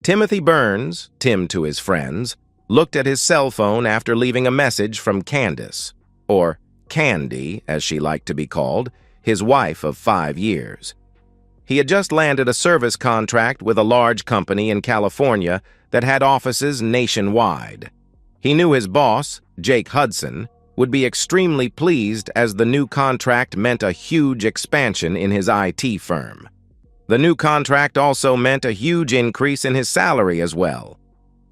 Timothy Burns, Tim to his friends, looked at his cell phone after leaving a message from Candace, or Candy, as she liked to be called, his wife of 5 years. He had just landed a service contract with a large company in California that had offices nationwide. He knew his boss, Jake Hudson, would be extremely pleased as the new contract meant a huge expansion in his IT firm. The new contract also meant a huge increase in his salary as well.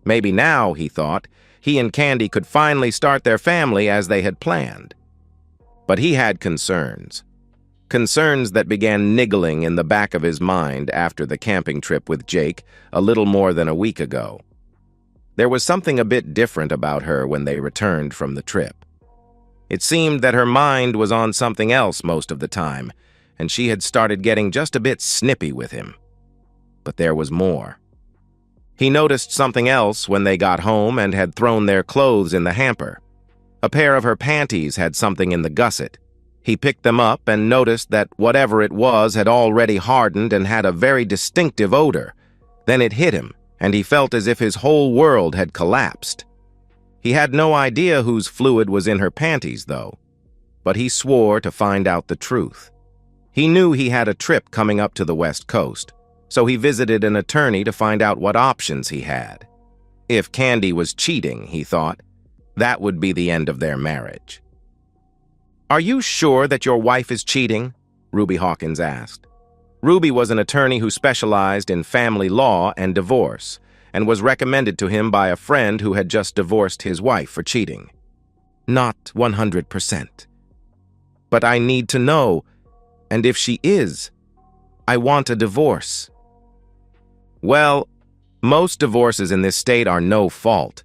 Maybe now, he thought, he and Candy could finally start their family as they had planned. But he had concerns. Concerns that began niggling in the back of his mind after the camping trip with Jake a little more than a week ago. There was something a bit different about her when they returned from the trip. It seemed that her mind was on something else most of the time, and she had started getting just a bit snippy with him. But there was more. He noticed something else when they got home and had thrown their clothes in the hamper. A pair of her panties had something in the gusset. He picked them up and noticed that whatever it was had already hardened and had a very distinctive odor. Then it hit him, and he felt as if his whole world had collapsed. He had no idea whose fluid was in her panties, though, but he swore to find out the truth. He knew he had a trip coming up to the West Coast, so he visited an attorney to find out what options he had. If Candy was cheating, he thought, that would be the end of their marriage. "Are you sure that your wife is cheating?" Ruby Hawkins asked. Ruby was an attorney who specialized in family law and divorce, and was recommended to him by a friend who had just divorced his wife for cheating. "Not 100%. But I need to know, and if she is, I want a divorce." "Well, most divorces in this state are no fault.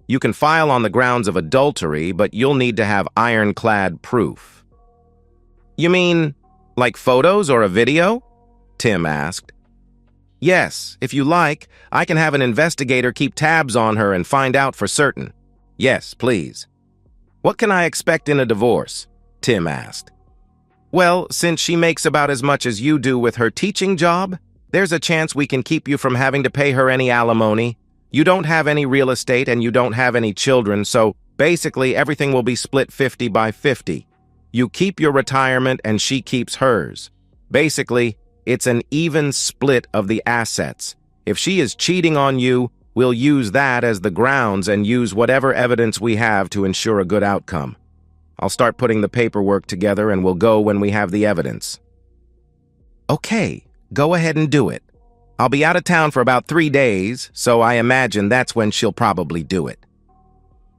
You can file on the grounds of adultery, but you'll need to have ironclad proof." "You mean, like photos or a video?" Tim asked. "Yes, if you like, I can have an investigator keep tabs on her and find out for certain." "Yes, please." "What can I expect in a divorce?" Tim asked. "Well, since she makes about as much as you do with her teaching job, there's a chance we can keep you from having to pay her any alimony. You don't have any real estate and you don't have any children, so basically everything will be split 50 by 50. You keep your retirement and she keeps hers. Basically, it's an even split of the assets. If she is cheating on you, we'll use that as the grounds and use whatever evidence we have to ensure a good outcome. I'll start putting the paperwork together and we'll go when we have the evidence." "Okay, go ahead and do it. I'll be out of town for about 3 days, so I imagine that's when she'll probably do it."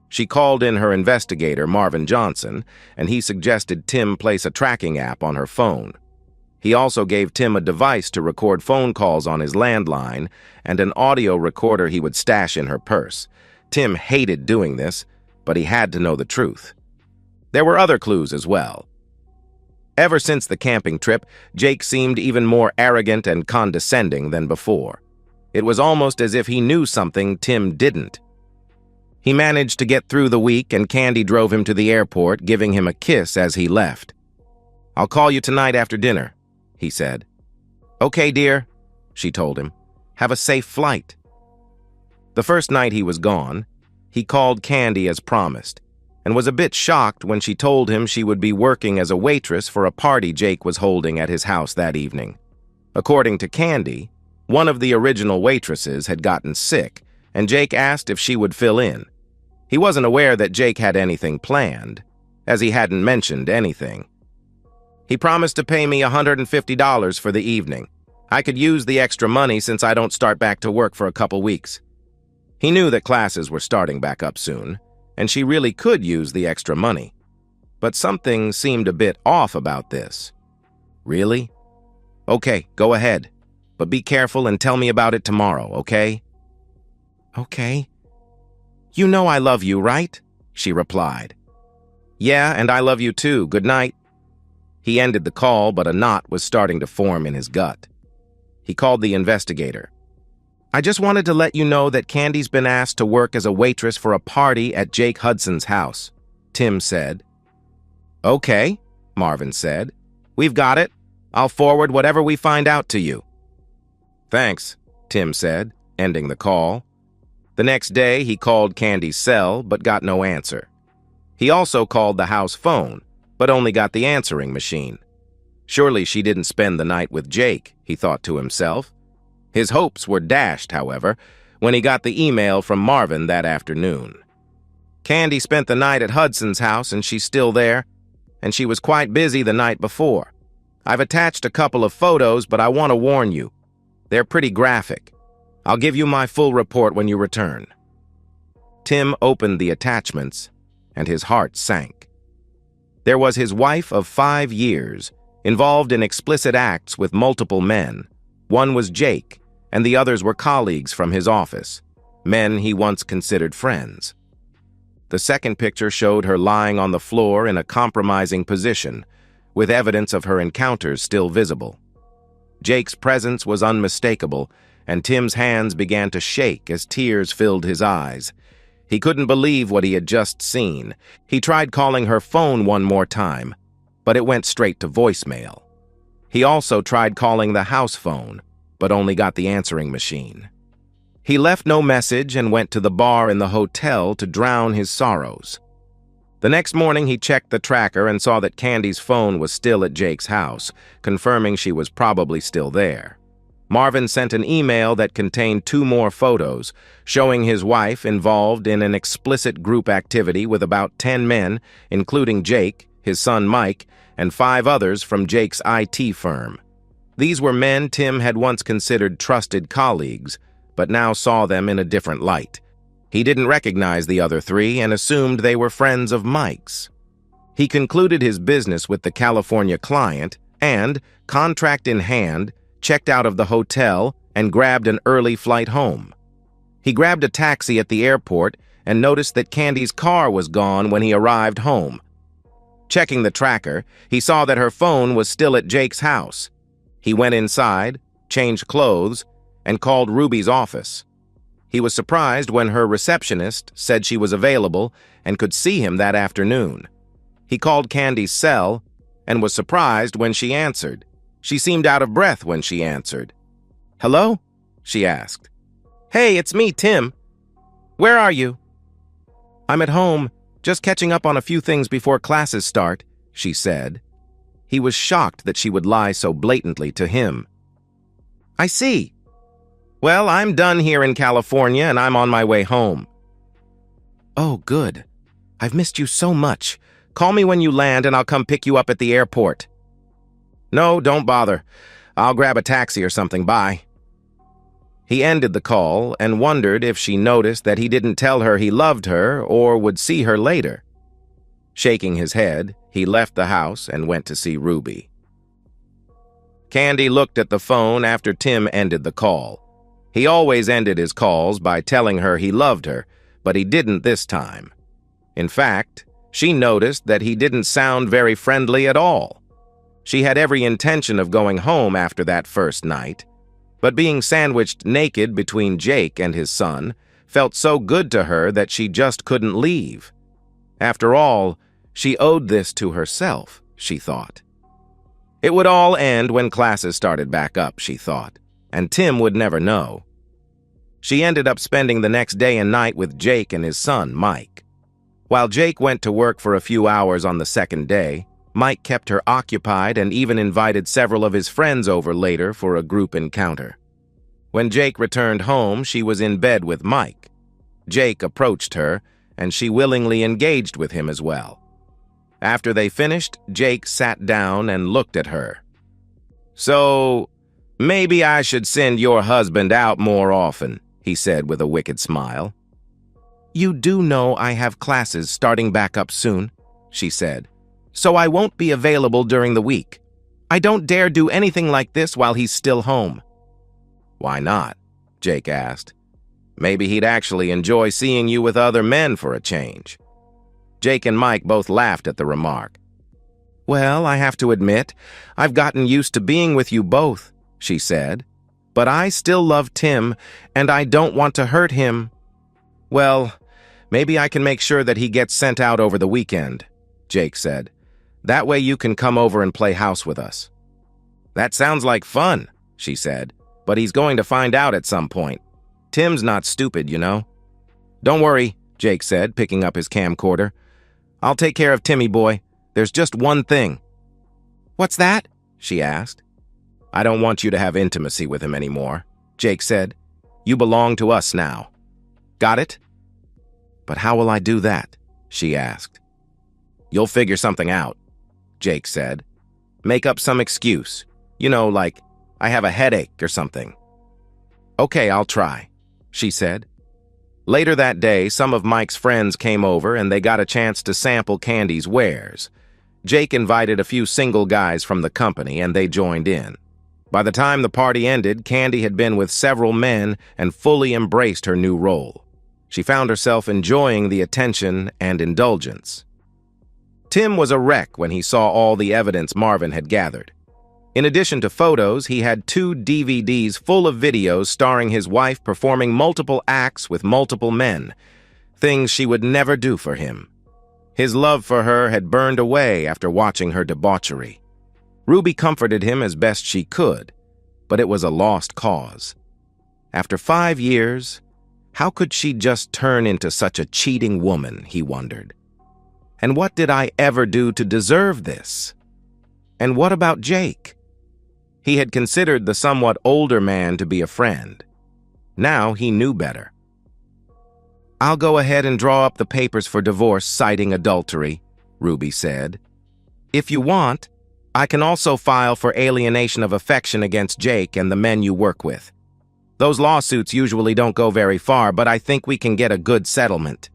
She called in her investigator, Marvin Johnson, and he suggested Tim place a tracking app on her phone. He also gave Tim a device to record phone calls on his landline and an audio recorder he would stash in her purse. Tim hated doing this, but he had to know the truth. There were other clues as well. Ever since the camping trip, Jake seemed even more arrogant and condescending than before. It was almost as if he knew something Tim didn't. He managed to get through the week, and Candy drove him to the airport, giving him a kiss as he left. "I'll call you tonight after dinner," he said. "Okay, dear," she told him. "Have a safe flight." The first night he was gone, he called Candy as promised, and was a bit shocked when she told him she would be working as a waitress for a party Jake was holding at his house that evening. According to Candy, one of the original waitresses had gotten sick, and Jake asked if she would fill in. He wasn't aware that Jake had anything planned, as he hadn't mentioned anything. "He promised to pay me $150 for the evening. I could use the extra money since I don't start back to work for a couple weeks." He knew that classes were starting back up soon, and she really could use the extra money. But something seemed a bit off about this. "Really? Okay, go ahead. But be careful and tell me about it tomorrow, okay?" "Okay. You know I love you, right?" she replied. "Yeah, and I love you too. Good night." He ended the call, but a knot was starting to form in his gut. He called the investigator. "I just wanted to let you know that Candy's been asked to work as a waitress for a party at Jake Hudson's house," Tim said. "Okay," Marvin said. "We've got it. I'll forward whatever we find out to you." "Thanks," Tim said, ending the call. The next day, he called Candy's cell, but got no answer. He also called the house phone, but only got the answering machine. Surely she didn't spend the night with Jake, he thought to himself. His hopes were dashed, however, when he got the email from Marvin that afternoon. Candy spent the night at Hudson's house, and she's still there, and she was quite busy the night before. I've attached a couple of photos, but I want to warn you. They're pretty graphic. I'll give you my full report when you return. Tim opened the attachments, and his heart sank. There was his wife of 5 years, involved in explicit acts with multiple men. One was Jake, and the others were colleagues from his office, men he once considered friends. The second picture showed her lying on the floor in a compromising position, with evidence of her encounters still visible. Jake's presence was unmistakable, and Tim's hands began to shake as tears filled his eyes. He couldn't believe what he had just seen. He tried calling her phone one more time, but it went straight to voicemail. He also tried calling the house phone, but only got the answering machine. He left no message and went to the bar in the hotel to drown his sorrows. The next morning, he checked the tracker and saw that Candy's phone was still at Jake's house, confirming she was probably still there. Marvin sent an email that contained 2 more photos, showing his wife involved in an explicit group activity with about 10 men, including Jake, his son Mike, and 5 others from Jake's IT firm. These were men Tim had once considered trusted colleagues, but now saw them in a different light. He didn't recognize the other 3 and assumed they were friends of Mike's. He concluded his business with the California client and, contract in hand, checked out of the hotel and grabbed an early flight home. He grabbed a taxi at the airport and noticed that Candy's car was gone when he arrived home. Checking the tracker, he saw that her phone was still at Jake's house. He went inside, changed clothes, and called Ruby's office. He was surprised when her receptionist said she was available and could see him that afternoon. He called Candy's cell and was surprised when she answered. She seemed out of breath when she answered. "Hello?" she asked. "Hey, it's me, Tim. Where are you?" "I'm at home, just catching up on a few things before classes start," she said. He was shocked that she would lie so blatantly to him. "I see. Well, I'm done here in California and I'm on my way home." "Oh, good. I've missed you so much. Call me when you land and I'll come pick you up at the airport." "No, don't bother. I'll grab a taxi or something. Bye." He ended the call and wondered if she noticed that he didn't tell her he loved her or would see her later. Shaking his head, he left the house and went to see Ruby. Candy looked at the phone after Tim ended the call. He always ended his calls by telling her he loved her, but he didn't this time. In fact, she noticed that he didn't sound very friendly at all. She had every intention of going home after that first night, but being sandwiched naked between Jake and his son felt so good to her that she just couldn't leave. After all, she owed this to herself, she thought. It would all end when classes started back up, she thought, and Tim would never know. She ended up spending the next day and night with Jake and his son, Mike. While Jake went to work for a few hours on the second day, Mike kept her occupied and even invited several of his friends over later for a group encounter. When Jake returned home, she was in bed with Mike. Jake approached her, and she willingly engaged with him as well. After they finished, Jake sat down and looked at her. "So, maybe I should send your husband out more often," he said with a wicked smile. "You do know I have classes starting back up soon," she said, "so I won't be available during the week. I don't dare do anything like this while he's still home." "Why not?" Jake asked. "Maybe he'd actually enjoy seeing you with other men for a change." Jake and Mike both laughed at the remark. "Well, I have to admit, I've gotten used to being with you both," she said. "But I still love Tim, and I don't want to hurt him." "Well, maybe I can make sure that he gets sent out over the weekend," Jake said. "That way you can come over and play house with us." "That sounds like fun," she said, "but he's going to find out at some point." Tim's not stupid, you know. Don't worry, Jake said, picking up his camcorder. I'll take care of Timmy boy. There's just one thing. What's that? She asked. I don't want you to have intimacy with him anymore, Jake said. You belong to us now. Got it? But how will I do that? She asked. You'll figure something out, Jake said. Make up some excuse. You know, like, I have a headache or something. Okay, I'll try, she said. Later that day, some of Mike's friends came over and they got a chance to sample Candy's wares. Jake invited a few single guys from the company and they joined in. By the time the party ended, Candy had been with several men and fully embraced her new role. She found herself enjoying the attention and indulgence. Tim was a wreck when he saw all the evidence Marvin had gathered. In addition to photos, he had 2 DVDs full of videos starring his wife performing multiple acts with multiple men, things she would never do for him. His love for her had burned away after watching her debauchery. Ruby comforted him as best she could, but it was a lost cause. After 5 years, how could she just turn into such a cheating woman, he wondered. And what did I ever do to deserve this? And what about Jake? He had considered the somewhat older man to be a friend. Now he knew better. I'll go ahead and draw up the papers for divorce citing adultery, Ruby said. If you want, I can also file for alienation of affection against Jake and the men you work with. Those lawsuits usually don't go very far, but I think we can get a good settlement.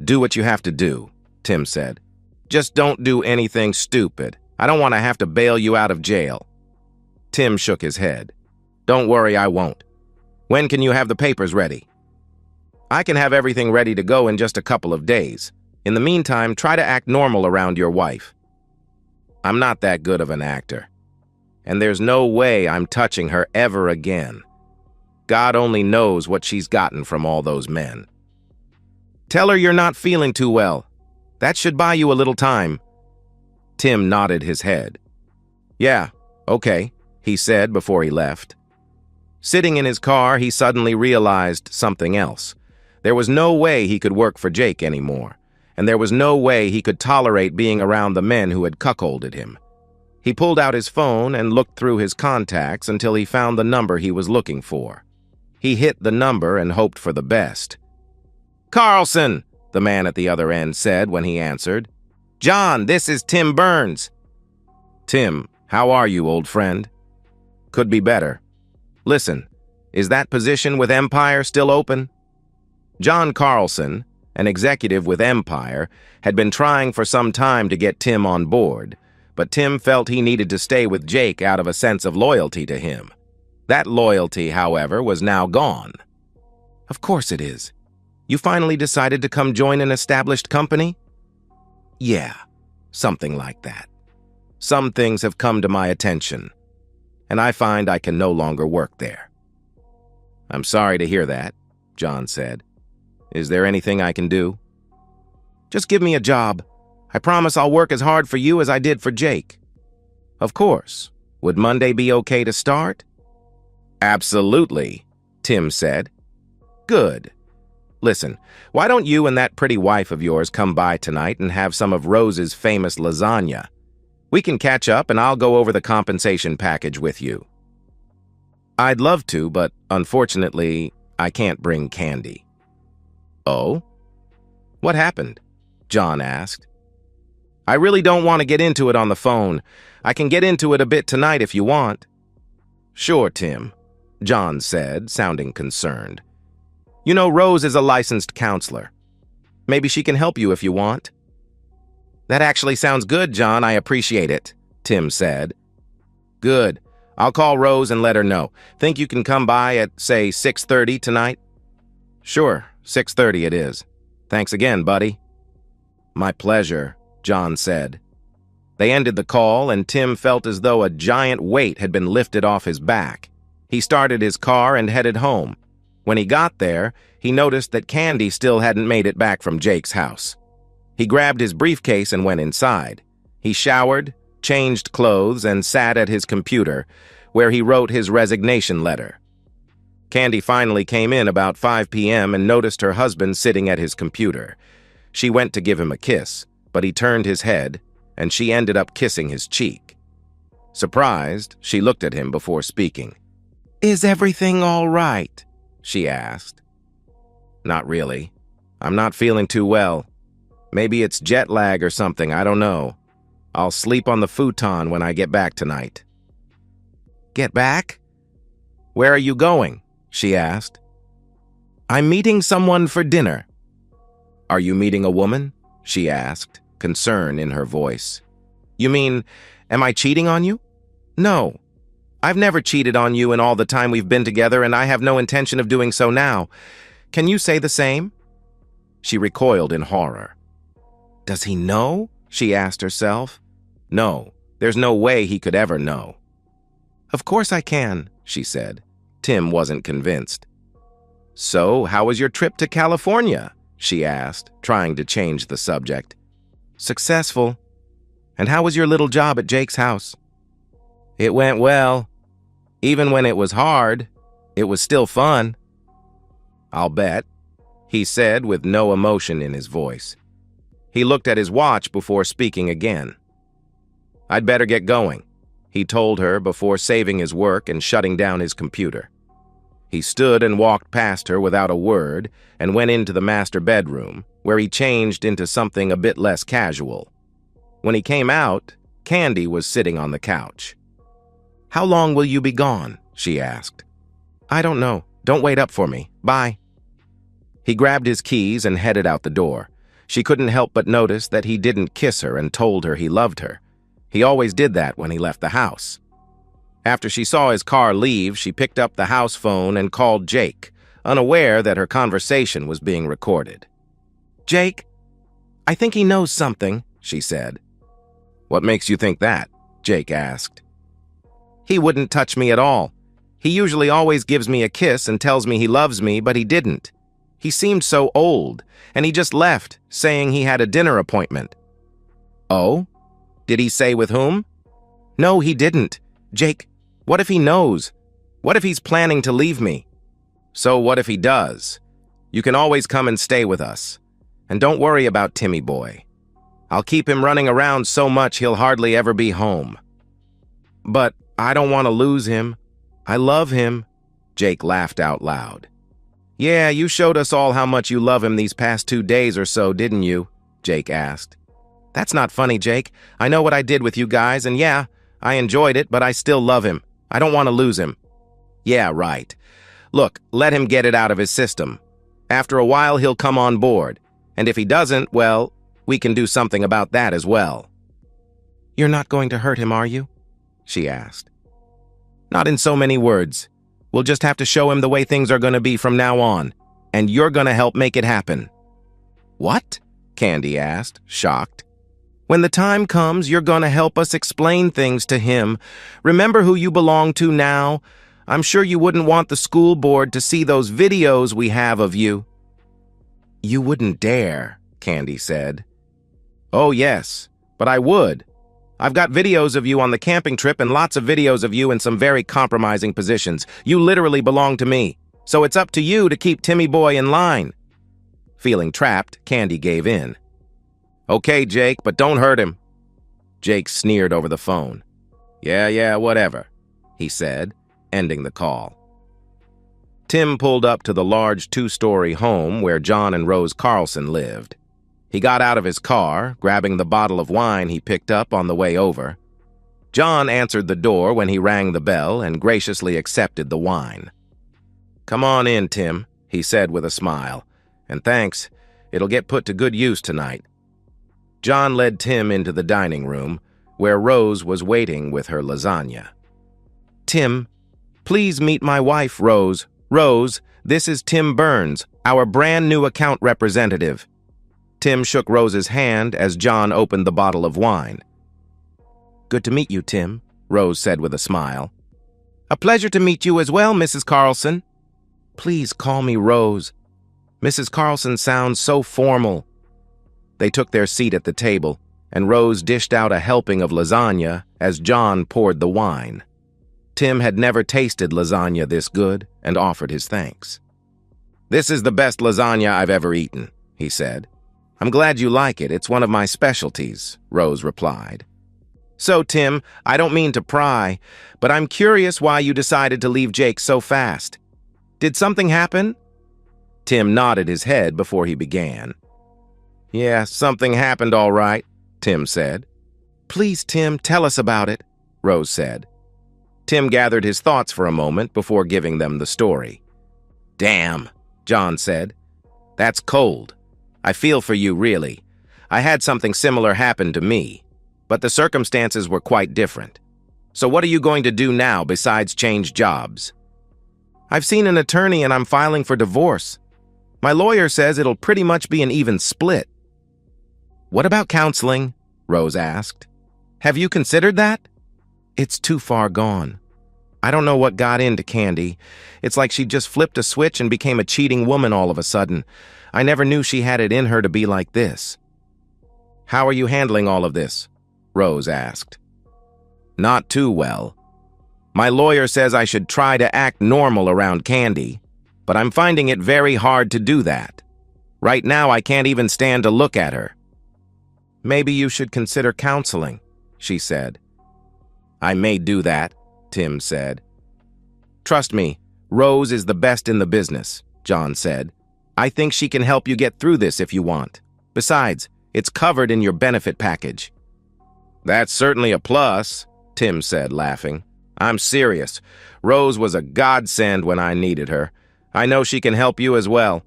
Do what you have to do, Tim said. Just don't do anything stupid. I don't want to have to bail you out of jail. Tim shook his head. Don't worry, I won't. When can you have the papers ready? I can have everything ready to go in just a couple of days. In the meantime, try to act normal around your wife. I'm not that good of an actor. And there's no way I'm touching her ever again. God only knows what she's gotten from all those men. Tell her you're not feeling too well. That should buy you a little time. Tim nodded his head. Yeah, okay, he said before he left. Sitting in his car, he suddenly realized something else. There was no way he could work for Jake anymore, and there was no way he could tolerate being around the men who had cuckolded him. He pulled out his phone and looked through his contacts until he found the number he was looking for. He hit the number and hoped for the best. Carlson, the man at the other end said when he answered. John, this is Tim Burns. Tim, how are you, old friend? Could be better. Listen, is that position with Empire still open? John Carlson, an executive with Empire, had been trying for some time to get Tim on board, but Tim felt he needed to stay with Jake out of a sense of loyalty to him. That loyalty, however, was now gone. Of course it is. You finally decided to come join an established company? Yeah, something like that. Some things have come to my attention, and I find I can no longer work there. I'm sorry to hear that, John said. Is there anything I can do? Just give me a job. I promise I'll work as hard for you as I did for Jake. Of course. Would Monday be okay to start? Absolutely, Tim said. Good. Listen, why don't you and that pretty wife of yours come by tonight and have some of Rose's famous lasagna? We can catch up and I'll go over the compensation package with you. I'd love to, but unfortunately, I can't bring Candy. Oh? What happened? John asked. I really don't want to get into it on the phone. I can get into it a bit tonight if you want. Sure, Tim, John said, sounding concerned. You know, Rose is a licensed counselor. Maybe she can help you if you want. That actually sounds good, John. I appreciate it, Tim said. Good. I'll call Rose and let her know. Think you can come by at, say, 6:30 tonight? Sure, 6:30 it is. Thanks again, buddy. My pleasure, John said. They ended the call, and Tim felt as though a giant weight had been lifted off his back. He started his car and headed home. When he got there, he noticed that Candy still hadn't made it back from Jake's house. He grabbed his briefcase and went inside. He showered, changed clothes, and sat at his computer, where he wrote his resignation letter. Candy finally came in about 5 p.m. and noticed her husband sitting at his computer. She went to give him a kiss, but he turned his head, and she ended up kissing his cheek. Surprised, she looked at him before speaking. "Is everything all right?" she asked. "Not really. I'm not feeling too well. Maybe it's jet lag or something, I don't know. I'll sleep on the futon when I get back tonight." "Get back? Where are you going?" she asked. "I'm meeting someone for dinner." "Are you meeting a woman?" she asked, concern in her voice. "You mean, am I cheating on you?" "No. I've never cheated on you in all the time we've been together, and I have no intention of doing so now. Can you say the same?" She recoiled in horror. "Does he know?" she asked herself. No, there's no way he could ever know. "Of course I can," she said. Tim wasn't convinced. "So, how was your trip to California?" she asked, trying to change the subject. "Successful. And how was your little job at Jake's house?" "It went well. Even when it was hard, it was still fun." "I'll bet," he said with no emotion in his voice. He looked at his watch before speaking again. "I'd better get going," he told her before saving his work and shutting down his computer. He stood and walked past her without a word and went into the master bedroom, where he changed into something a bit less casual. When he came out, Candy was sitting on the couch. "How long will you be gone?" she asked. "I don't know. Don't wait up for me. Bye." He grabbed his keys and headed out the door. She couldn't help but notice that he didn't kiss her and told her he loved her. He always did that when he left the house. After she saw his car leave, she picked up the house phone and called Jake, unaware that her conversation was being recorded. "Jake, I think he knows something," she said. "What makes you think that?" Jake asked. "He wouldn't touch me at all. He usually always gives me a kiss and tells me he loves me, but he didn't. He seemed so old, and he just left, saying he had a dinner appointment." "Oh? Did he say with whom?" "No, he didn't. Jake, what if he knows? What if he's planning to leave me?" "So what if he does? You can always come and stay with us. And don't worry about Timmy boy. I'll keep him running around so much he'll hardly ever be home." "But I don't want to lose him. I love him." Jake laughed out loud. "Yeah, you showed us all how much you love him these past 2 days or so, didn't you?" Jake asked. "That's not funny, Jake. I know what I did with you guys, and yeah, I enjoyed it, but I still love him. I don't want to lose him." "Yeah, right. Look, let him get it out of his system. After a while, he'll come on board. And if he doesn't, well, we can do something about that as well." "You're not going to hurt him, are you?" she asked. "Not in so many words. We'll just have to show him the way things are going to be from now on. And you're going to help make it happen." "What?" Candy asked, shocked. "When the time comes, you're going to help us explain things to him. Remember who you belong to now. I'm sure you wouldn't want the school board to see those videos we have of you." "You wouldn't dare," Candy said. "Oh, yes, but I would. I've got videos of you on the camping trip and lots of videos of you in some very compromising positions. You literally belong to me, so it's up to you to keep Timmy boy in line." Feeling trapped, Candy gave in. "Okay, Jake, but don't hurt him." Jake sneered over the phone. Yeah, whatever," he said, ending the call. Tim pulled up to the large 2-story home where John and Rose Carlson lived. He got out of his car, grabbing the bottle of wine he picked up on the way over. John answered the door when he rang the bell and graciously accepted the wine. "Come on in, Tim," he said with a smile. "And thanks. It'll get put to good use tonight." John led Tim into the dining room, where Rose was waiting with her lasagna. "Tim, please meet my wife, Rose. Rose, this is Tim Burns, our brand new account representative." Tim shook Rose's hand as John opened the bottle of wine. "Good to meet you, Tim," Rose said with a smile. "A pleasure to meet you as well, Mrs. Carlson." "Please call me Rose. Mrs. Carlson sounds so formal." They took their seat at the table, and Rose dished out a helping of lasagna as John poured the wine. Tim had never tasted lasagna this good and offered his thanks. "This is the best lasagna I've ever eaten," he said. "I'm glad you like it. It's one of my specialties," Rose replied. "So, Tim, I don't mean to pry, but I'm curious why you decided to leave Jake so fast. Did something happen?" Tim nodded his head before he began. "Yeah, something happened all right," Tim said. "Please, Tim, tell us about it," Rose said. Tim gathered his thoughts for a moment before giving them the story. "Damn," John said. "That's cold. I feel for you, really. I had something similar happen to me, but the circumstances were quite different. So what are you going to do now besides change jobs?" "I've seen an attorney and I'm filing for divorce. My lawyer says it'll pretty much be an even split." "What about counseling?" Rose asked. "Have you considered that?" "It's too far gone. I don't know what got into Candy. It's like she just flipped a switch and became a cheating woman all of a sudden. I never knew she had it in her to be like this." "How are you handling all of this?" Rose asked. "Not too well. My lawyer says I should try to act normal around Candy, but I'm finding it very hard to do that. Right now, I can't even stand to look at her." "Maybe you should consider counseling," she said. "I may do that," Tim said. "Trust me, Rose is the best in the business," John said. "I think she can help you get through this if you want. Besides, it's covered in your benefit package." "That's certainly a plus," Tim said, laughing. "I'm serious. Rose was a godsend when I needed her. I know she can help you as well."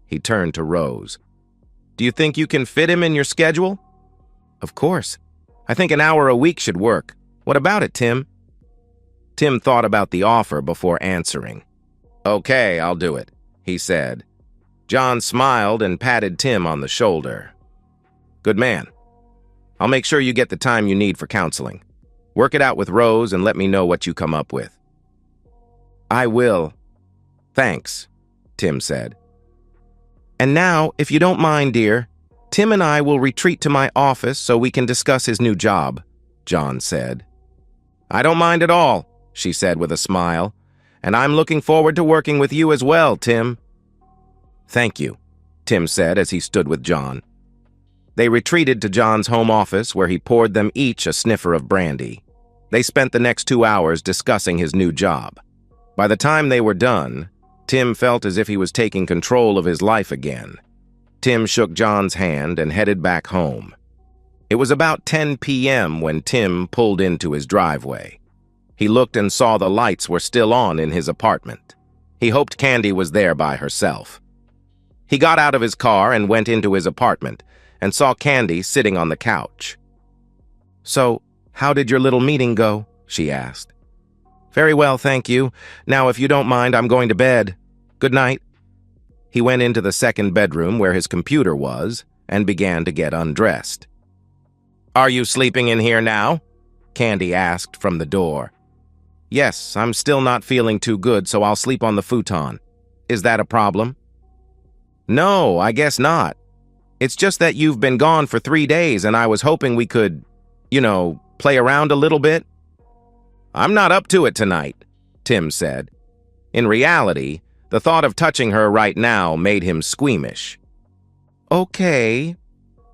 He turned to Rose. "Do you think you can fit him in your schedule?" "Of course. I think an hour a week should work. What about it, Tim?" Tim thought about the offer before answering. "Okay, I'll do it," he said. John smiled and patted Tim on the shoulder. "Good man. I'll make sure you get the time you need for counseling. Work it out with Rose and let me know what you come up with." "I will. Thanks," Tim said. "And now, if you don't mind, dear, Tim and I will retreat to my office so we can discuss his new job," John said. "I don't mind at all," she said with a smile. "And I'm looking forward to working with you as well, Tim." "Thank you," Tim said as he stood with John. They retreated to John's home office where he poured them each a sniffer of brandy. They spent the next 2 hours discussing his new job. By the time they were done, Tim felt as if he was taking control of his life again. Tim shook John's hand and headed back home. It was about 10 p.m. when Tim pulled into his driveway. He looked and saw the lights were still on in his apartment. He hoped Candy was there by herself. He got out of his car and went into his apartment and saw Candy sitting on the couch. "So, how did your little meeting go?" she asked. "Very well, thank you. Now, if you don't mind, I'm going to bed. Good night." He went into the second bedroom where his computer was and began to get undressed. "Are you sleeping in here now?" Candy asked from the door. "Yes, I'm still not feeling too good, so I'll sleep on the futon. Is that a problem?" "No, I guess not. It's just that you've been gone for 3 days and I was hoping we could, play around a little bit." "I'm not up to it tonight," Tim said. In reality, the thought of touching her right now made him squeamish. "Okay,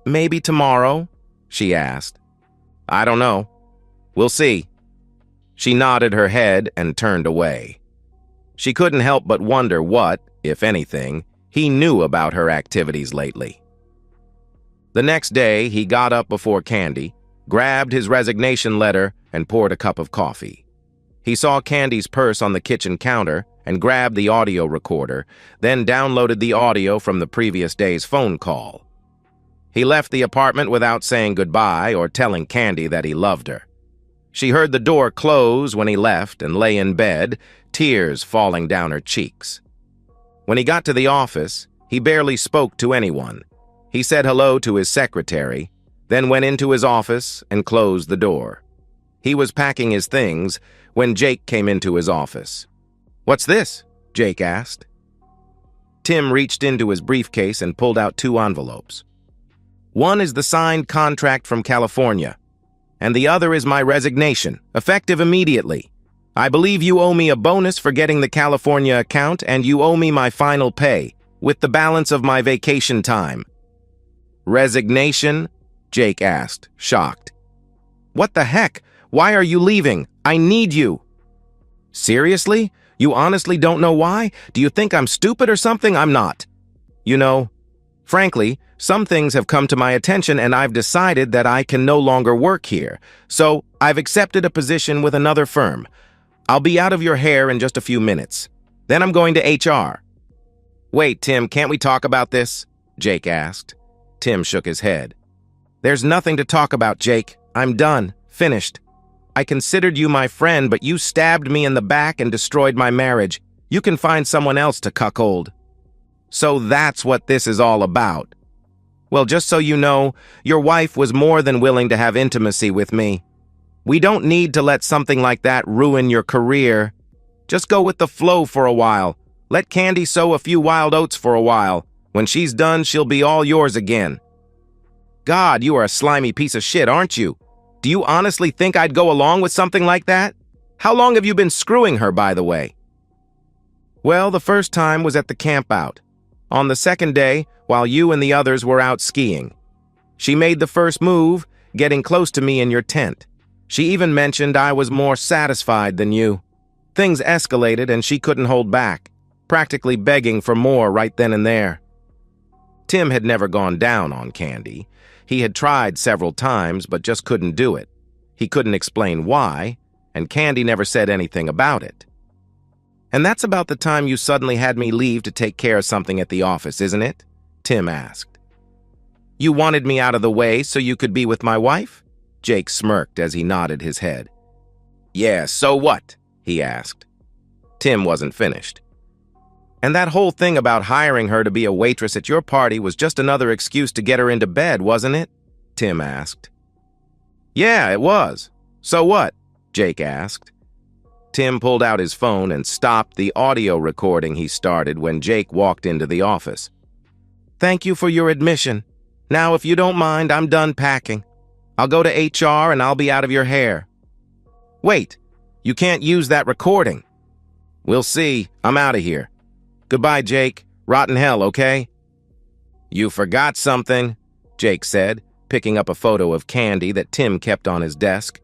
maybe tomorrow?" she asked. "I don't know. We'll see." She nodded her head and turned away. She couldn't help but wonder what, if anything, he knew about her activities lately. The next day, he got up before Candy, grabbed his resignation letter, and poured a cup of coffee. He saw Candy's purse on the kitchen counter and grabbed the audio recorder, then downloaded the audio from the previous day's phone call. He left the apartment without saying goodbye or telling Candy that he loved her. She heard the door close when he left and lay in bed, tears falling down her cheeks. When he got to the office, he barely spoke to anyone. He said hello to his secretary, then went into his office and closed the door. He was packing his things when Jake came into his office. "What's this?" Jake asked. Tim reached into his briefcase and pulled out 2 envelopes. "One is the signed contract from California, and the other is my resignation, effective immediately. I believe you owe me a bonus for getting the California account, and you owe me my final pay, with the balance of my vacation time." "Resignation?" Jake asked, shocked. "What the heck? Why are you leaving? I need you." "Seriously? You honestly don't know why? Do you think I'm stupid or something? I'm not. You know, frankly, some things have come to my attention and I've decided that I can no longer work here. So I've accepted a position with another firm. I'll be out of your hair in just a few minutes. Then I'm going to HR. "Wait, Tim, can't we talk about this?" Jake asked. Tim shook his head. "There's nothing to talk about, Jake. I'm done. Finished. I considered you my friend, but you stabbed me in the back and destroyed my marriage. You can find someone else to cuckold." "So that's what this is all about." "Well, just so you know, your wife was more than willing to have intimacy with me. We don't need to let something like that ruin your career. Just go with the flow for a while. Let Candy sow a few wild oats for a while. When she's done, she'll be all yours again." "God, you are a slimy piece of shit, aren't you? Do you honestly think I'd go along with something like that? How long have you been screwing her, by the way?" "Well, the first time was at the campout. On the second day, while you and the others were out skiing. She made the first move, getting close to me in your tent. She even mentioned I was more satisfied than you. Things escalated and she couldn't hold back, practically begging for more right then and there." Tim had never gone down on Candy. He had tried several times, but just couldn't do it. He couldn't explain why, and Candy never said anything about it. "And that's about the time you suddenly had me leave to take care of something at the office, isn't it?" Tim asked. "You wanted me out of the way so you could be with my wife?" Jake smirked as he nodded his head. "Yeah, so what?" he asked. Tim wasn't finished. "And that whole thing about hiring her to be a waitress at your party was just another excuse to get her into bed, wasn't it?" Tim asked. "Yeah, it was. So what?" Jake asked. Tim pulled out his phone and stopped the audio recording he started when Jake walked into the office. "Thank you for your admission. Now, if you don't mind, I'm done packing. I'll go to HR and I'll be out of your hair." "Wait, you can't use that recording." "We'll see. I'm out of here. Goodbye, Jake. Rotten hell, okay?" "You forgot something," Jake said, picking up a photo of Candy that Tim kept on his desk.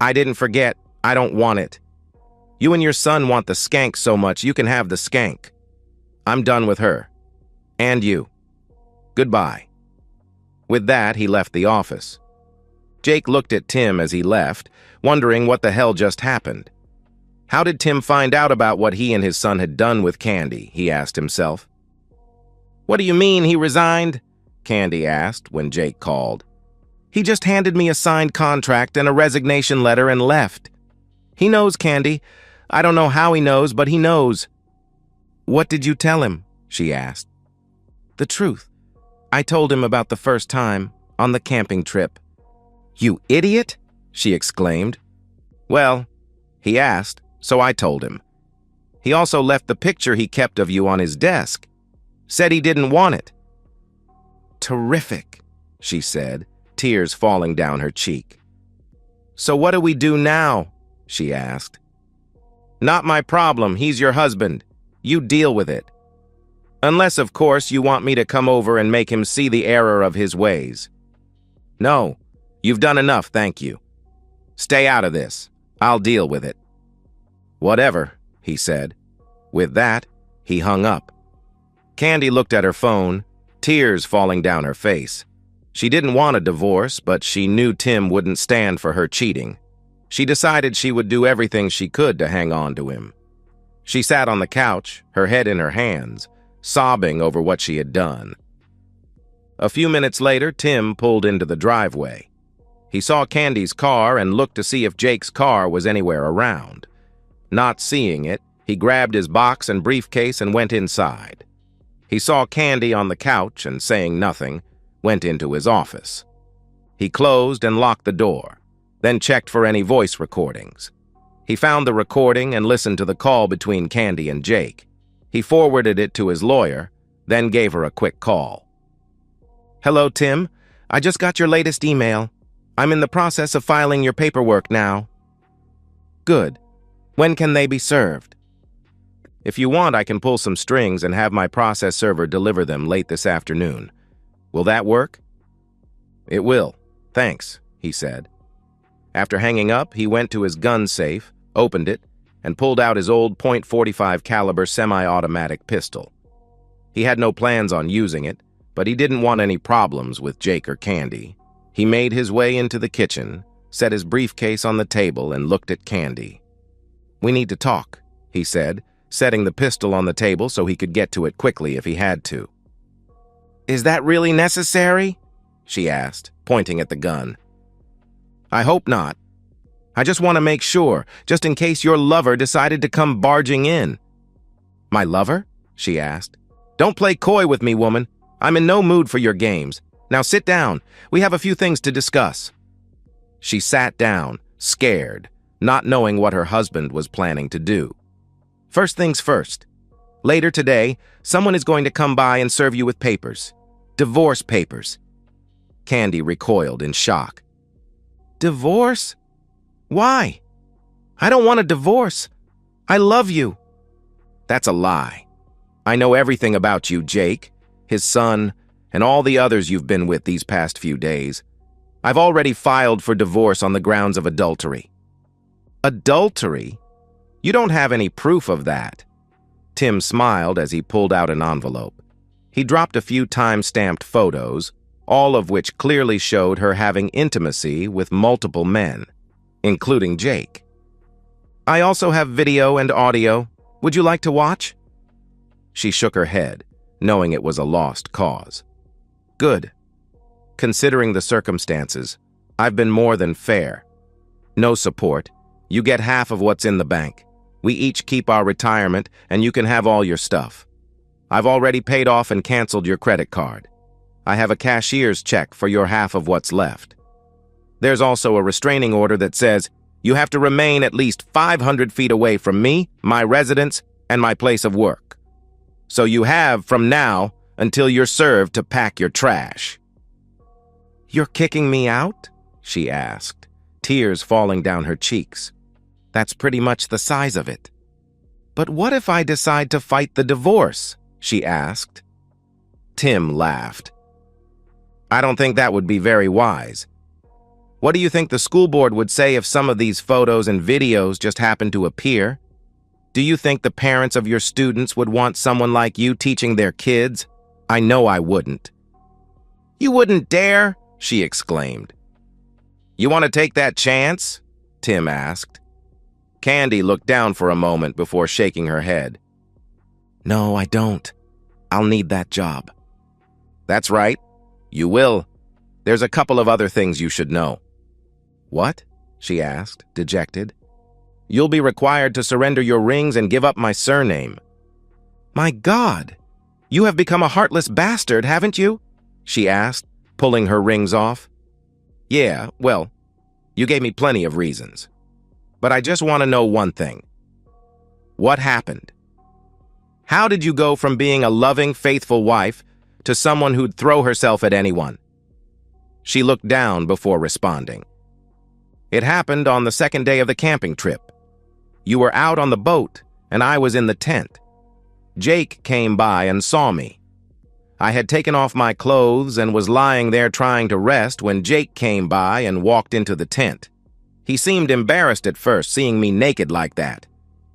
"I didn't forget. I don't want it. You and your son want the skank so much you can have the skank. I'm done with her. And you. Goodbye." With that, he left the office. Jake looked at Tim as he left, wondering what the hell just happened. How did Tim find out about what he and his son had done with Candy, he asked himself. "What do you mean he resigned?" Candy asked when Jake called. "He just handed me a signed contract and a resignation letter and left. He knows, Candy. I don't know how he knows, but he knows." "What did you tell him?" she asked. "The truth. I told him about the first time, on the camping trip." "You idiot!" she exclaimed. "Well, he asked, so I told him. He also left the picture he kept of you on his desk. Said he didn't want it." "Terrific," she said, tears falling down her cheek. "So what do we do now?" she asked. "Not my problem. He's your husband. You deal with it. Unless, of course, you want me to come over and make him see the error of his ways." "No. You've done enough, thank you. Stay out of this. I'll deal with it." "Whatever," he said. With that, he hung up. Candy looked at her phone, tears falling down her face. She didn't want a divorce, but she knew Tim wouldn't stand for her cheating. She decided she would do everything she could to hang on to him. She sat on the couch, her head in her hands, sobbing over what she had done. A few minutes later, Tim pulled into the driveway. He saw Candy's car and looked to see if Jake's car was anywhere around. Not seeing it, he grabbed his box and briefcase and went inside. He saw Candy on the couch and, saying nothing, went into his office. He closed and locked the door, then checked for any voice recordings. He found the recording and listened to the call between Candy and Jake. He forwarded it to his lawyer, then gave her a quick call. "Hello, Tim. I just got your latest email. I'm in the process of filing your paperwork now." "Good. When can they be served? If you want, I can pull some strings and have my process server deliver them late this afternoon. Will that work? It will. Thanks, he said. After hanging up, he went to his gun safe, opened it, and pulled out his old .45 caliber semi-automatic pistol. He had no plans on using it, but he didn't want any problems with Jake or Candy. He made his way into the kitchen, set his briefcase on the table, and looked at Candy. "We need to talk," he said, setting the pistol on the table so he could get to it quickly if he had to. "Is that really necessary?" she asked, pointing at the gun. "I hope not. I just want to make sure, just in case your lover decided to come barging in." "My lover?" she asked. "Don't play coy with me, woman. I'm in no mood for your games. Now sit down. We have a few things to discuss." She sat down, scared, not knowing what her husband was planning to do. "First things first. Later today, someone is going to come by and serve you with papers. Divorce papers." Candy recoiled in shock. "Divorce? Why? I don't want a divorce. I love you." "That's a lie. I know everything about you, Jake, his son, and all the others you've been with these past few days. I've already filed for divorce on the grounds of adultery." "Adultery? You don't have any proof of that." Tim smiled as he pulled out an envelope. He dropped a few time-stamped photos, all of which clearly showed her having intimacy with multiple men, including Jake. "I also have video and audio. Would you like to watch?" She shook her head, knowing it was a lost cause. "Good. Considering the circumstances, I've been more than fair. No support. You get half of what's in the bank. We each keep our retirement, and you can have all your stuff. I've already paid off and canceled your credit card. I have a cashier's check for your half of what's left. There's also a restraining order that says you have to remain at least 500 feet away from me, my residence, and my place of work. So you have from now until you're served to pack your trash." "You're kicking me out?" she asked, tears falling down her cheeks. "That's pretty much the size of it." "But what if I decide to fight the divorce?" she asked. Tim laughed. "I don't think that would be very wise. What do you think the school board would say if some of these photos and videos just happened to appear? Do you think the parents of your students would want someone like you teaching their kids? I know I wouldn't." "You wouldn't dare!" she exclaimed. "You want to take that chance?" Tim asked. Candy looked down for a moment before shaking her head. "No, I don't. I'll need that job." "That's right. You will. There's a couple of other things you should know." "What?" she asked, dejected. "You'll be required to surrender your rings and give up my surname." "My God! You have become a heartless bastard, haven't you?" she asked, pulling her rings off. "Yeah, well, you gave me plenty of reasons. But I just want to know one thing. What happened? How did you go from being a loving, faithful wife to someone who'd throw herself at anyone?" She looked down before responding. "It happened on the second day of the camping trip. You were out on the boat, and I was in the tent. Jake came by and saw me. I had taken off my clothes and was lying there trying to rest when Jake came by and walked into the tent. He seemed embarrassed at first, seeing me naked like that.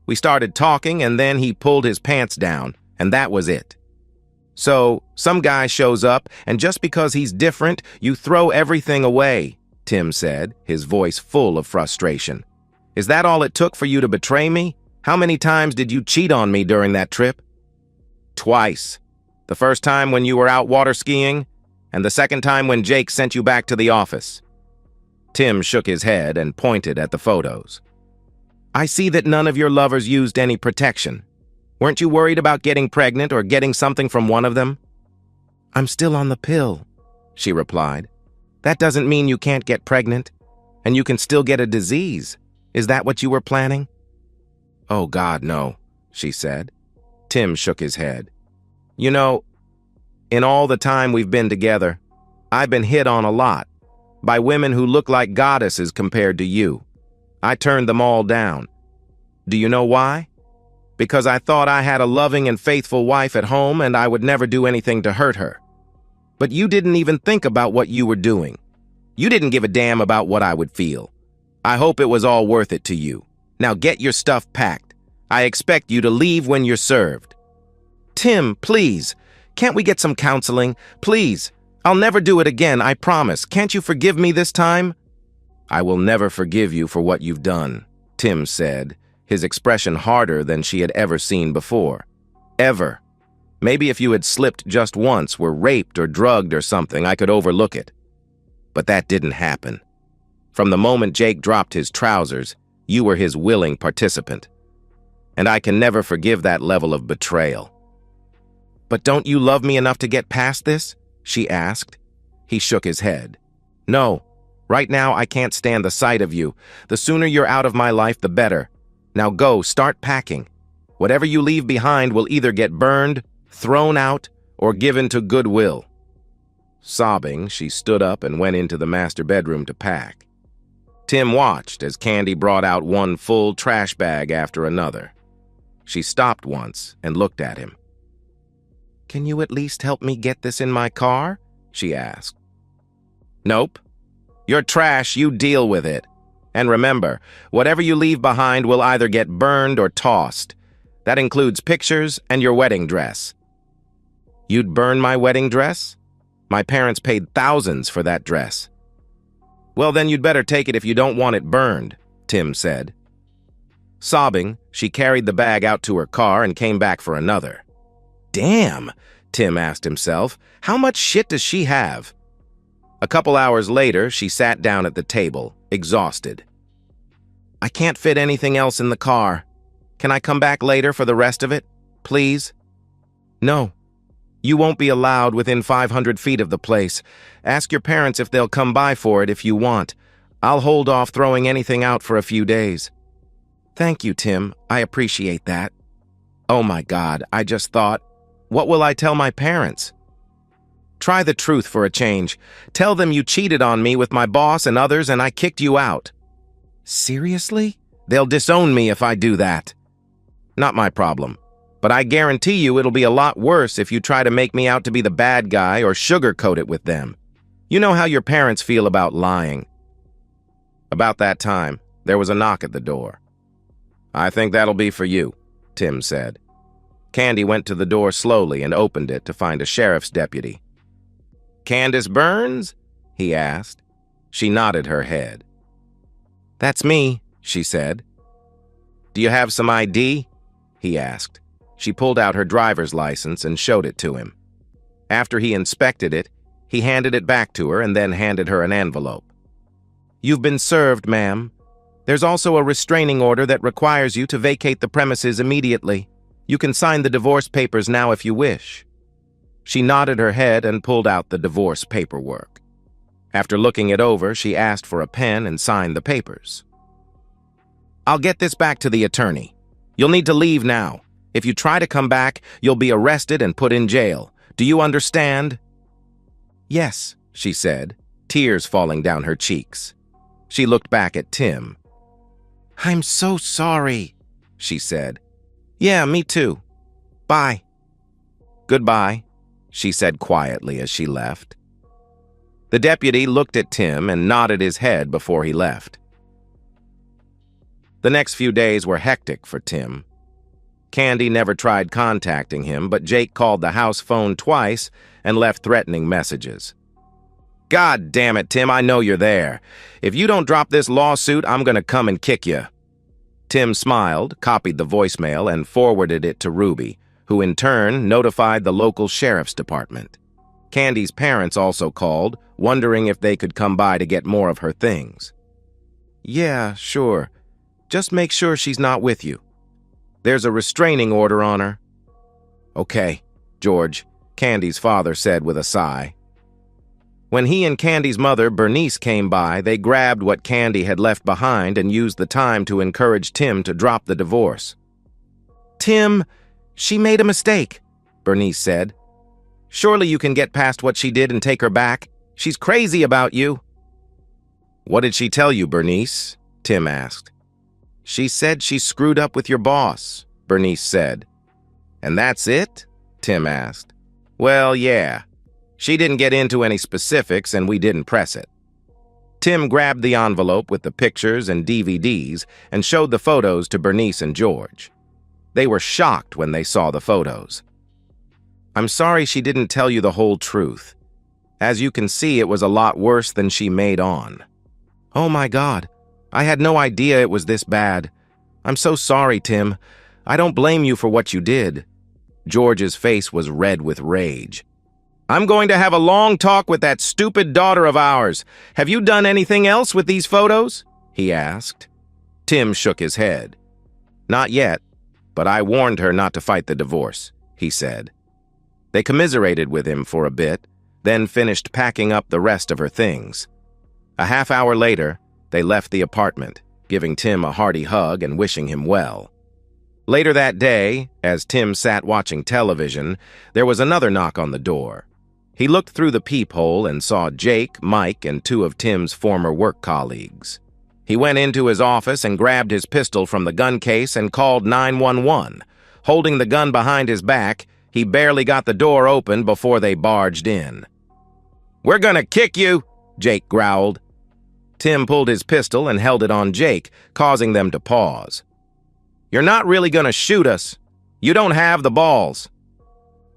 We started talking, and then he pulled his pants down, and that was it. So, some guy shows up, and just because he's different, you throw everything away," Tim said, his voice full of frustration. "Is that all it took for you to betray me? How many times did you cheat on me during that trip?" "Twice. The first time when you were out water skiing, and the second time when Jake sent you back to the office." Tim shook his head and pointed at the photos. "I see that none of your lovers used any protection. Weren't you worried about getting pregnant or getting something from one of them?" "I'm still on the pill," she replied. "That doesn't mean you can't get pregnant, and you can still get a disease. Is that what you were planning?" "Oh, God, no," she said. Tim shook his head. "You know, in all the time we've been together, I've been hit on a lot by women who look like goddesses compared to you. I turned them all down. Do you know why? Because I thought I had a loving and faithful wife at home and I would never do anything to hurt her. But you didn't even think about what you were doing. You didn't give a damn about what I would feel. I hope it was all worth it to you. Now get your stuff packed. I expect you to leave when you're served. Tim, please. Can't we get some counseling? Please. I'll never do it again, I promise. Can't you forgive me this time? I will never forgive you for what you've done, Tim said, his expression harder than she had ever seen before. Ever. Maybe if you had slipped just once, were raped or drugged or something, I could overlook it. But that didn't happen. From the moment Jake dropped his trousers, you were his willing participant. And I can never forgive that level of betrayal. But don't you love me enough to get past this? She asked. He shook his head. No. Right now, I can't stand the sight of you. The sooner you're out of my life, the better. Now go, start packing. Whatever you leave behind will either get burned, thrown out, or given to Goodwill. Sobbing, she stood up and went into the master bedroom to pack. Tim watched as Candy brought out one full trash bag after another. She stopped once and looked at him. Can you at least help me get this in my car? She asked. Nope. You're trash, you deal with it. And remember, whatever you leave behind will either get burned or tossed. That includes pictures and your wedding dress. You'd burn my wedding dress? My parents paid thousands for that dress. Well, then you'd better take it if you don't want it burned, Tim said. Sobbing, she carried the bag out to her car and came back for another. Damn, Tim asked himself, how much shit does she have? A couple hours later, she sat down at the table, exhausted. I can't fit anything else in the car. Can I come back later for the rest of it, please? No. You won't be allowed within 500 feet of the place. Ask your parents if they'll come by for it if you want. I'll hold off throwing anything out for a few days. Thank you, Tim. I appreciate that. Oh my God, I just thought, what will I tell my parents? Try the truth for a change. Tell them you cheated on me with my boss and others and I kicked you out. Seriously? They'll disown me if I do that. Not my problem. But I guarantee you it'll be a lot worse if you try to make me out to be the bad guy or sugarcoat it with them. You know how your parents feel about lying. About that time, there was a knock at the door. I think that'll be for you, Tim said. Candy went to the door slowly and opened it to find a sheriff's deputy. Candace Burns? He asked. She nodded her head. That's me, she said. Do you have some ID? He asked. She pulled out her driver's license and showed it to him. After he inspected it, he handed it back to her and then handed her an envelope. You've been served, ma'am. There's also a restraining order that requires you to vacate the premises immediately. You can sign the divorce papers now if you wish. She nodded her head and pulled out the divorce paperwork. After looking it over, she asked for a pen and signed the papers. I'll get this back to the attorney. You'll need to leave now. If you try to come back, you'll be arrested and put in jail. Do you understand? Yes, she said, tears falling down her cheeks. She looked back at Tim. I'm so sorry, she said. Yeah, me too. Bye. Goodbye, she said quietly as she left. The deputy looked at Tim and nodded his head before he left. The next few days were hectic for Tim. Candy never tried contacting him, but Jake called the house phone twice and left threatening messages. God damn it, Tim, I know you're there. If you don't drop this lawsuit, I'm gonna come and kick you. Tim smiled, copied the voicemail, and forwarded it to Ruby, who in turn notified the local sheriff's department. Candy's parents also called, wondering if they could come by to get more of her things. Yeah, sure. Just make sure she's not with you. There's a restraining order on her. Okay, George, Candy's father said with a sigh. When he and Candy's mother, Bernice, came by, they grabbed what Candy had left behind and used the time to encourage Tim to drop the divorce. Tim, she made a mistake, Bernice said. Surely you can get past what she did and take her back. She's crazy about you. What did she tell you, Bernice? Tim asked. She said she screwed up with your boss, Bernice said. And that's it? Tim asked. Well, yeah. She didn't get into any specifics and we didn't press it. Tim grabbed the envelope with the pictures and DVDs and showed the photos to Bernice and George. They were shocked when they saw the photos. I'm sorry she didn't tell you the whole truth. As you can see, it was a lot worse than she made on. Oh my God, I had no idea it was this bad. I'm so sorry, Tim. I don't blame you for what you did. George's face was red with rage. I'm going to have a long talk with that stupid daughter of ours. Have you done anything else with these photos? He asked. Tim shook his head. Not yet, but I warned her not to fight the divorce, he said. They commiserated with him for a bit, then finished packing up the rest of her things. A half hour later, they left the apartment, giving Tim a hearty hug and wishing him well. Later that day, as Tim sat watching television, there was another knock on the door. He looked through the peephole and saw Jake, Mike, and two of Tim's former work colleagues. He went into his office and grabbed his pistol from the gun case and called 911. Holding the gun behind his back, he barely got the door open before they barged in. "We're gonna kick you," Jake growled. Tim pulled his pistol and held it on Jake, causing them to pause. "You're not really gonna shoot us. You don't have the balls."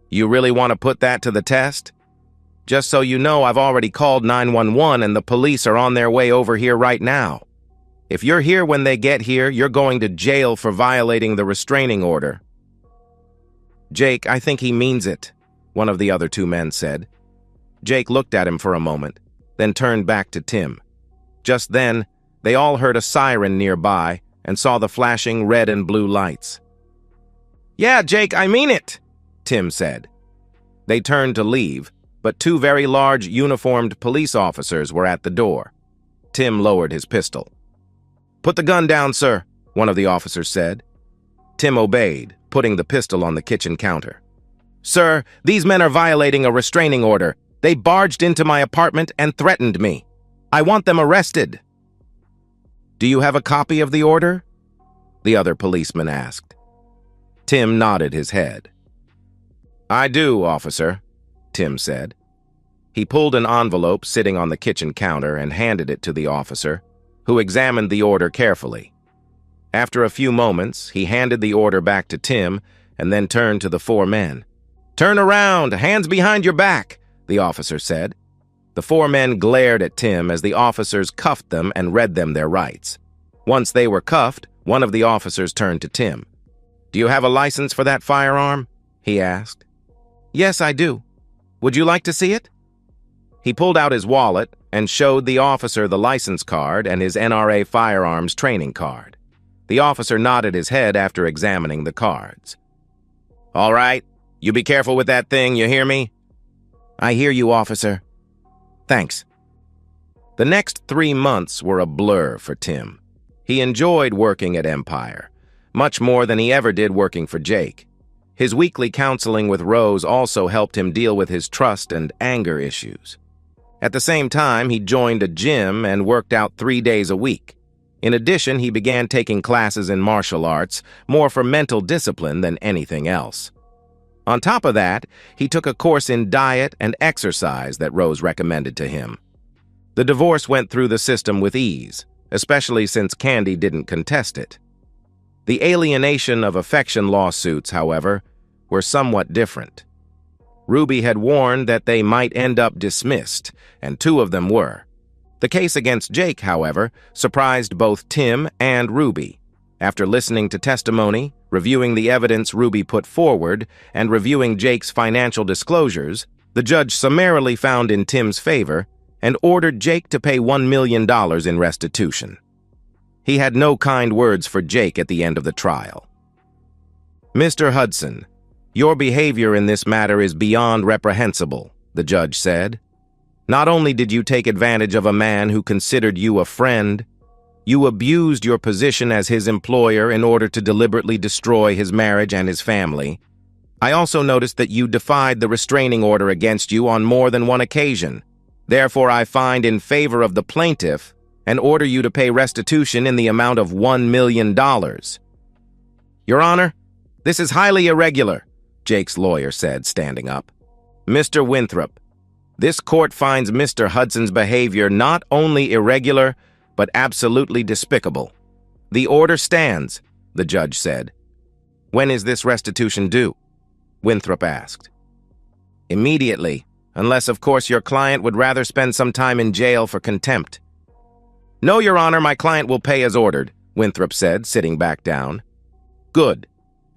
"You really want to put that to the test? Just so you know, I've already called 911 and the police are on their way over here right now. If you're here when they get here, you're going to jail for violating the restraining order." "Jake, I think he means it," one of the other two men said. Jake looked at him for a moment, then turned back to Tim. Just then, they all heard a siren nearby and saw the flashing red and blue lights. "Yeah, Jake, I mean it," Tim said. They turned to leave, but two very large uniformed police officers were at the door. Tim lowered his pistol. "Put the gun down, sir," one of the officers said. Tim obeyed, putting the pistol on the kitchen counter. "Sir, these men are violating a restraining order. They barged into my apartment and threatened me. I want them arrested." "Do you have a copy of the order?" the other policeman asked. Tim nodded his head. "I do, officer," Tim said. He pulled an envelope sitting on the kitchen counter and handed it to the officer, who examined the order carefully. After a few moments, he handed the order back to Tim and then turned to the four men. "Turn around, hands behind your back," the officer said. The four men glared at Tim as the officers cuffed them and read them their rights. Once they were cuffed, one of the officers turned to Tim. "Do you have a license for that firearm?" he asked. "Yes, I do. Would you like to see it?" He pulled out his wallet and showed the officer the license card and his NRA firearms training card. The officer nodded his head after examining the cards. "All right, you be careful with that thing, you hear me?" "I hear you, officer." "Thanks." The next 3 months were a blur for Tim. He enjoyed working at Empire, much more than he ever did working for Jake. His weekly counseling with Rose also helped him deal with his trust and anger issues. At the same time, he joined a gym and worked out 3 days a week. In addition, he began taking classes in martial arts, more for mental discipline than anything else. On top of that, he took a course in diet and exercise that Rose recommended to him. The divorce went through the system with ease, especially since Candy didn't contest it. The alienation of affection lawsuits, however, were somewhat different. Ruby had warned that they might end up dismissed, and 2 of them were. The case against Jake, however, surprised both Tim and Ruby. After listening to testimony, reviewing the evidence Ruby put forward, and reviewing Jake's financial disclosures, the judge summarily found in Tim's favor and ordered Jake to pay $1 million in restitution. He had no kind words for Jake at the end of the trial. "Mr. Hudson, your behavior in this matter is beyond reprehensible," the judge said. "Not only did you take advantage of a man who considered you a friend, you abused your position as his employer in order to deliberately destroy his marriage and his family. I also noticed that you defied the restraining order against you on more than one occasion. Therefore, I find in favor of the plaintiff and order you to pay restitution in the amount of $1 million. Your Honor, this is highly irregular, Jake's lawyer said, standing up. Mr. Winthrop, this court finds Mr. Hudson's behavior not only irregular, but absolutely despicable. The order stands, the judge said. When is this restitution due? Winthrop asked. Immediately, unless of course your client would rather spend some time in jail for contempt. No, Your Honor, my client will pay as ordered, Winthrop said, sitting back down. Good,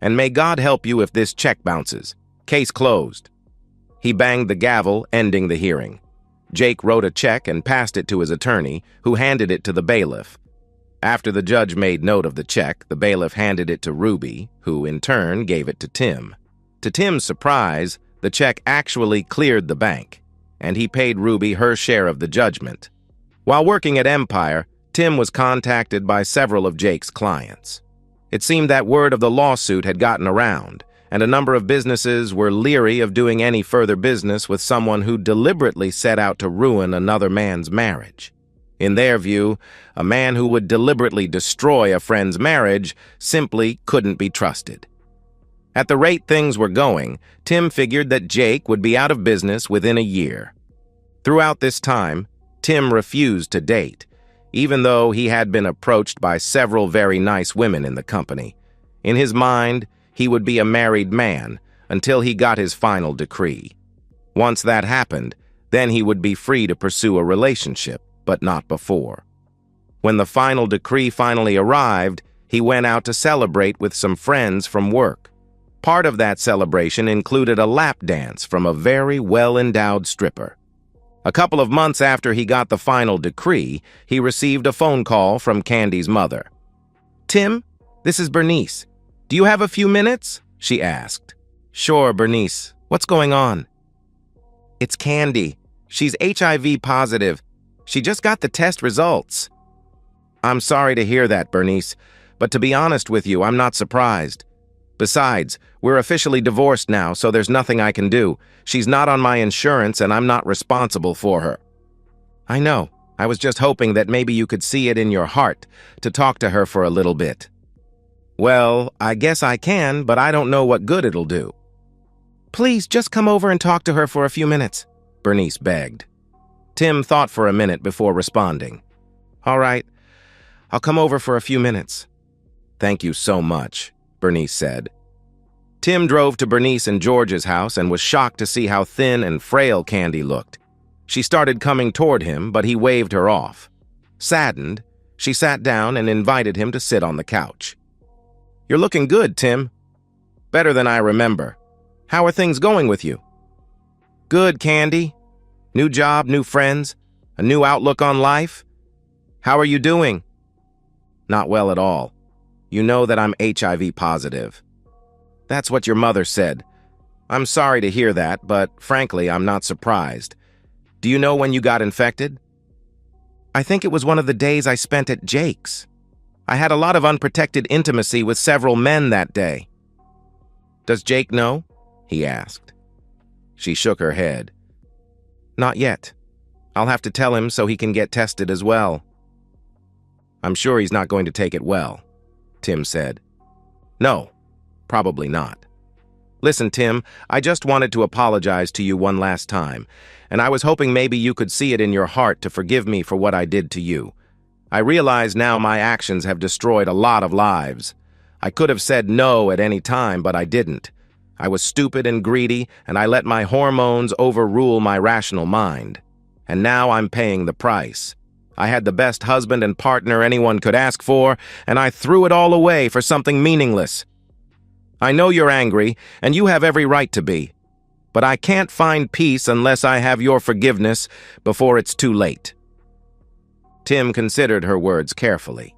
and may God help you if this check bounces. Case closed. He banged the gavel, ending the hearing. Jake wrote a check and passed it to his attorney, who handed it to the bailiff. After the judge made note of the check, the bailiff handed it to Ruby, who in turn gave it to Tim. To Tim's surprise, the check actually cleared the bank, and he paid Ruby her share of the judgment. While working at Empire, Tim was contacted by several of Jake's clients. It seemed that word of the lawsuit had gotten around, and a number of businesses were leery of doing any further business with someone who deliberately set out to ruin another man's marriage. In their view, a man who would deliberately destroy a friend's marriage simply couldn't be trusted. At the rate things were going, Tim figured that Jake would be out of business within a year. Throughout this time, Tim refused to date, even though he had been approached by several very nice women in the company. In his mind, he would be a married man until he got his final decree. Once that happened, then he would be free to pursue a relationship, but not before. When the final decree finally arrived, he went out to celebrate with some friends from work. Part of that celebration included a lap dance from a very well-endowed stripper. A couple of months after he got the final decree, he received a phone call from Candy's mother. "Tim, this is Bernice. Do you have a few minutes?" she asked. "Sure, Bernice. What's going on?" "It's Candy. She's HIV positive. She just got the test results." "I'm sorry to hear that, Bernice, but to be honest with you, I'm not surprised. Besides, we're officially divorced now, so there's nothing I can do. She's not on my insurance, and I'm not responsible for her." "I know. I was just hoping that maybe you could see it in your heart to talk to her for a little bit." "Well, I guess I can, but I don't know what good it'll do." "Please, just come over and talk to her for a few minutes," Bernice begged. Tim thought for a minute before responding. "All right, I'll come over for a few minutes." "Thank you so much," Bernice said. Tim drove to Bernice and George's house and was shocked to see how thin and frail Candy looked. She started coming toward him, but he waved her off. Saddened, she sat down and invited him to sit on the couch. "You're looking good, Tim. Better than I remember. How are things going with you?" "Good, Candy. New job, new friends, a new outlook on life. How are you doing?" "Not well at all. You know that I'm HIV positive." "That's what your mother said. I'm sorry to hear that, but frankly, I'm not surprised. Do you know when you got infected?" "I think it was one of the days I spent at Jake's. I had a lot of unprotected intimacy with several men that day." "Does Jake know?" he asked. She shook her head. "Not yet. I'll have to tell him so he can get tested as well." "I'm sure he's not going to take it well," Tim said. "No, probably not. Listen, Tim, I just wanted to apologize to you one last time, and I was hoping maybe you could see it in your heart to forgive me for what I did to you. I realize now my actions have destroyed a lot of lives. I could have said no at any time, but I didn't. I was stupid and greedy, and I let my hormones overrule my rational mind. And now I'm paying the price. I had the best husband and partner anyone could ask for, and I threw it all away for something meaningless. I know you're angry, and you have every right to be. But I can't find peace unless I have your forgiveness before it's too late." Tim considered her words carefully.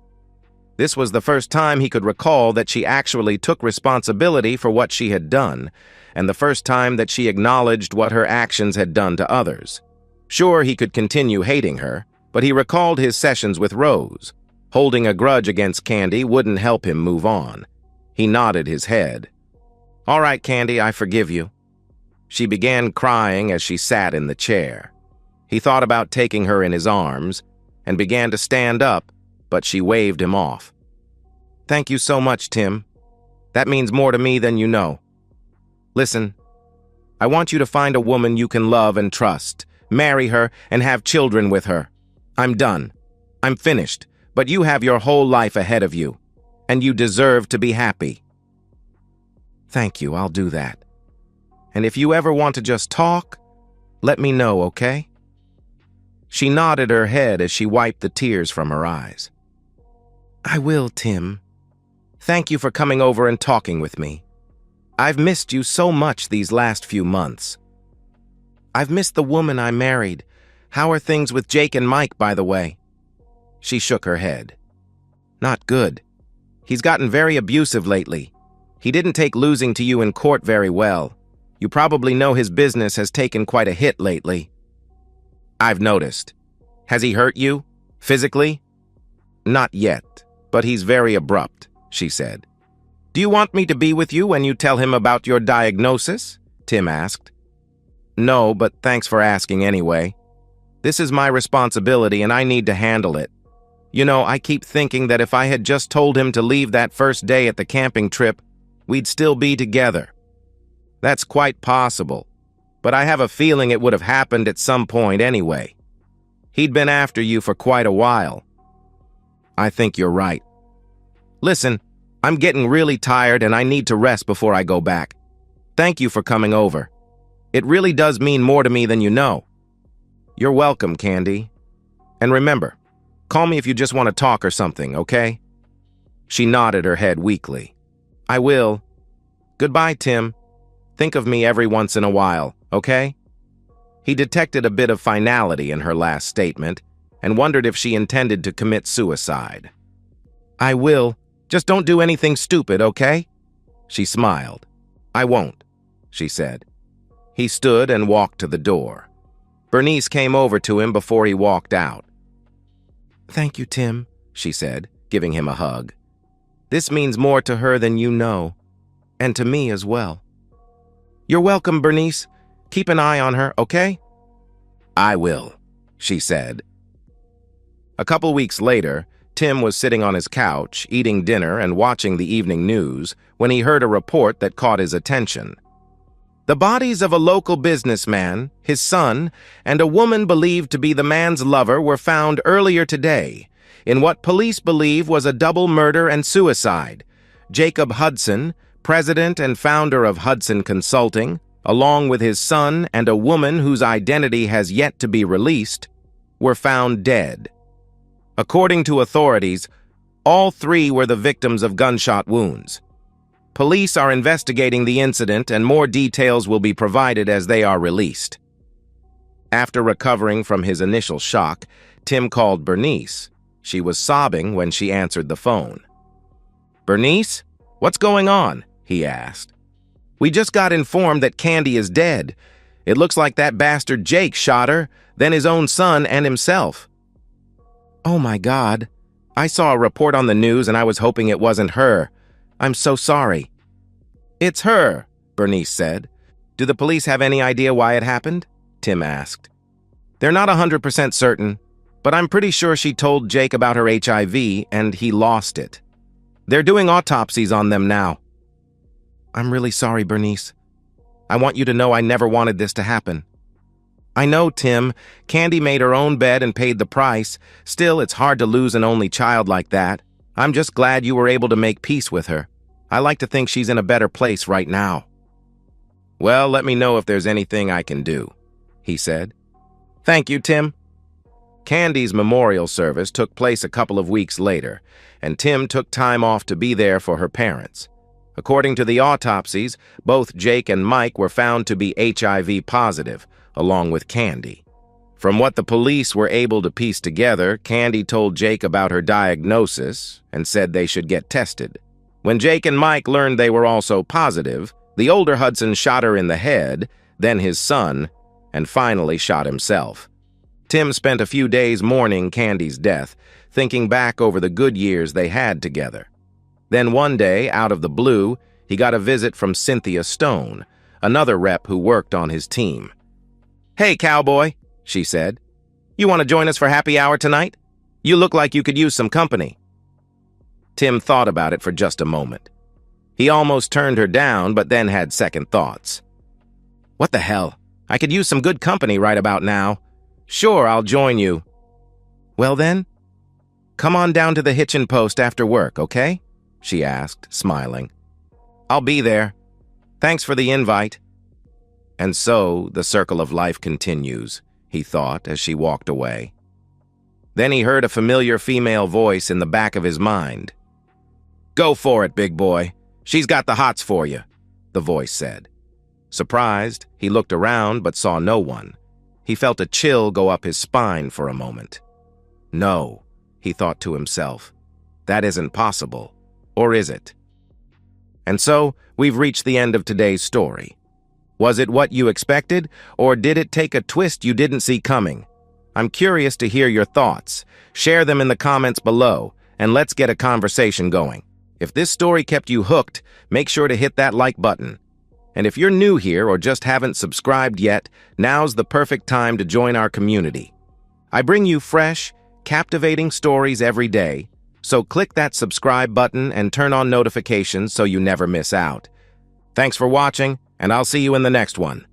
This was the first time he could recall that she actually took responsibility for what she had done, and the first time that she acknowledged what her actions had done to others. Sure, he could continue hating her, but he recalled his sessions with Rose. Holding a grudge against Candy wouldn't help him move on. He nodded his head. "All right, Candy, I forgive you." She began crying as she sat in the chair. He thought about taking her in his arms, and began to stand up, but she waved him off. "Thank you so much, Tim. That means more to me than you know. Listen, I want you to find a woman you can love and trust, marry her, and have children with her. I'm done. I'm finished, but you have your whole life ahead of you, and you deserve to be happy." "Thank you, I'll do that. And if you ever want to just talk, let me know, okay?" She nodded her head as she wiped the tears from her eyes. "I will, Tim. Thank you for coming over and talking with me. I've missed you so much these last few months. I've missed the woman I married. How are things with Jake and Mike, by the way?" She shook her head. "Not good. He's gotten very abusive lately. He didn't take losing to you in court very well. You probably know his business has taken quite a hit lately." "I've noticed. Has he hurt you? Physically?" "Not yet, but he's very abrupt," she said. "Do you want me to be with you when you tell him about your diagnosis?" Tim asked. "No, but thanks for asking anyway. This is my responsibility and I need to handle it. You know, I keep thinking that if I had just told him to leave that first day at the camping trip, we'd still be together. That's quite possible, but I have a feeling it would have happened at some point anyway. He'd been after you for quite a while." "I think you're right. Listen, I'm getting really tired and I need to rest before I go back. Thank you for coming over. It really does mean more to me than you know." "You're welcome, Candy. And remember, call me if you just want to talk or something, okay?" She nodded her head weakly. "I will. Goodbye, Tim. Think of me every once in a while, okay?" He detected a bit of finality in her last statement and wondered if she intended to commit suicide. "I will. Just don't do anything stupid, okay?" She smiled. "I won't," she said. He stood and walked to the door. Bernice came over to him before he walked out. "Thank you, Tim," she said, giving him a hug. "This means more to her than you know, and to me as well." "You're welcome, Bernice. Keep an eye on her, okay?" "I will," she said. A couple weeks later, Tim was sitting on his couch, eating dinner and watching the evening news, when he heard a report that caught his attention. The bodies of a local businessman, his son, and a woman believed to be the man's lover were found earlier today in what police believe was a double murder and suicide. Jacob Hudson, president and founder of Hudson Consulting, along with his son and a woman whose identity has yet to be released, were found dead. According to authorities, all three were the victims of gunshot wounds. Police are investigating the incident and more details will be provided as they are released. After recovering from his initial shock, Tim called Bernice. She was sobbing when she answered the phone. "Bernice, what's going on?" he asked. "We just got informed that Candy is dead. It looks like that bastard Jake shot her, then his own son and himself." "Oh my God. I saw a report on the news and I was hoping it wasn't her. I'm so sorry." "It's her," Bernice said. "Do the police have any idea why it happened?" Tim asked. "They're not 100% certain, but I'm pretty sure she told Jake about her HIV and he lost it. They're doing autopsies on them now." "I'm really sorry, Bernice. I want you to know I never wanted this to happen." "I know, Tim. Candy made her own bed and paid the price. Still, it's hard to lose an only child like that. I'm just glad you were able to make peace with her. I like to think she's in a better place right now." "Well, let me know if there's anything I can do," he said. "Thank you, Tim." Candy's memorial service took place a couple of weeks later, and Tim took time off to be there for her parents. According to the autopsies, both Jake and Mike were found to be HIV positive, along with Candy. From what the police were able to piece together, Candy told Jake about her diagnosis and said they should get tested. When Jake and Mike learned they were also positive, the older Hudson shot her in the head, then his son, and finally shot himself. Tim spent a few days mourning Candy's death, thinking back over the good years they had together. Then one day, out of the blue, he got a visit from Cynthia Stone, another rep who worked on his team. "Hey, cowboy," she said. "You want to join us for happy hour tonight?" You look like you could use some company." Tim thought about it for just a moment. He almost turned her down, but then had second thoughts. "What the hell? I could use some good company right about now. Sure, I'll join you." "Well then, come on down to the hitchin' post after work, okay?" she asked, smiling. "I'll be there. Thanks for the invite." And so the circle of life continues, he thought as she walked away. Then he heard a familiar female voice in the back of his mind. "Go for it, big boy. She's got the hots for you," the voice said. Surprised, he looked around but saw no one. He felt a chill go up his spine for a moment. "No," he thought to himself. "That isn't possible. Or is it?" And so, we've reached the end of today's story. Was it what you expected, or did it take a twist you didn't see coming? I'm curious to hear your thoughts. Share them in the comments below, and let's get a conversation going. If this story kept you hooked, make sure to hit that like button. And if you're new here or just haven't subscribed yet, now's the perfect time to join our community. I bring you fresh, captivating stories every day, so click that subscribe button and turn on notifications so you never miss out. Thanks for watching, and I'll see you in the next one.